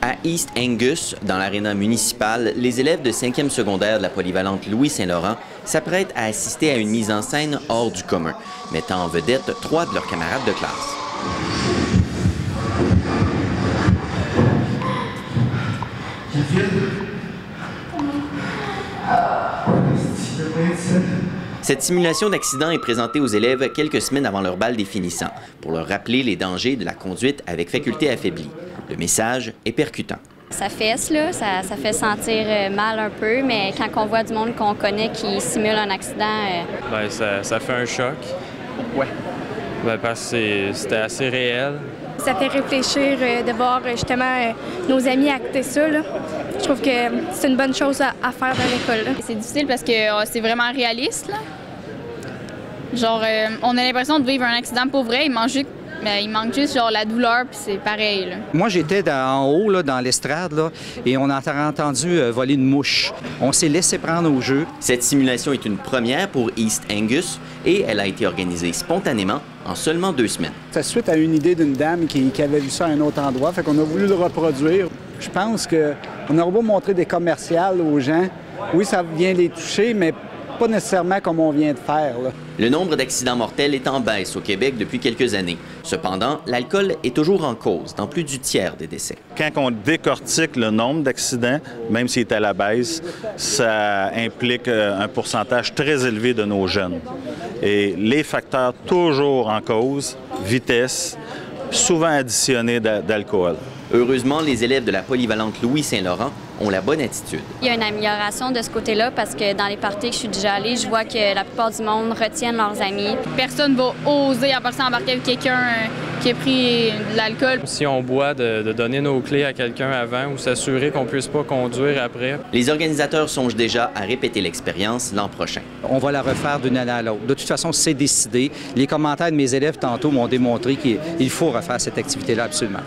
À East Angus, dans l'aréna municipal, les élèves de 5e secondaire de la polyvalente Louis-Saint-Laurent s'apprêtent à assister à une mise en scène hors du commun, mettant en vedette 3 de leurs camarades de classe. Cette simulation d'accident est présentée aux élèves quelques semaines avant leur bal définissant, pour leur rappeler les dangers de la conduite avec faculté affaiblie. Le message est percutant. Ça fesse, là, ça fait sentir mal un peu, mais quand on voit du monde qu'on connaît qui simule un accident... Bien, ça fait un choc. Pourquoi? Bien, parce que c'était assez réel. Ça fait réfléchir de voir justement nos amis acter ça, là. Je trouve que c'est une bonne chose à faire dans l'école. C'est difficile parce que c'est vraiment réaliste, là. Genre, on a l'impression de vivre un accident pour vrai, il manque juste genre la douleur, puis c'est pareil, là. Moi, j'étais en haut, là, dans l'estrade, là, et on a entendu voler une mouche. On s'est laissé prendre au jeu. Cette simulation est une première pour East Angus et elle a été organisée spontanément en seulement 2 semaines. C'est suite à une idée d'une dame qui avait vu ça à un autre endroit, fait qu'on a voulu le reproduire. Je pense qu'on aurait beau montrer des commerciales aux gens. Oui, ça vient les toucher, mais pas nécessairement comme on vient de faire, là. Le nombre d'accidents mortels est en baisse au Québec depuis quelques années. Cependant, l'alcool est toujours en cause dans plus du tiers des décès. Quand on décortique le nombre d'accidents, même s'il est à la baisse, ça implique un pourcentage très élevé de nos jeunes. Et les facteurs toujours en cause, vitesse, souvent additionnés d'alcool. Heureusement, les élèves de la polyvalente Louis-Saint-Laurent ont la bonne attitude. Il y a une amélioration de ce côté-là parce que dans les parties que je suis déjà allée, je vois que la plupart du monde retiennent leurs amis. Personne va oser à part ça embarquer avec quelqu'un qui a pris de l'alcool. Si on boit, de donner nos clés à quelqu'un avant ou s'assurer qu'on ne puisse pas conduire après. Les organisateurs songent déjà à répéter l'expérience l'an prochain. On va la refaire d'une année à l'autre. De toute façon, c'est décidé. Les commentaires de mes élèves tantôt m'ont démontré qu'il faut refaire cette activité-là absolument.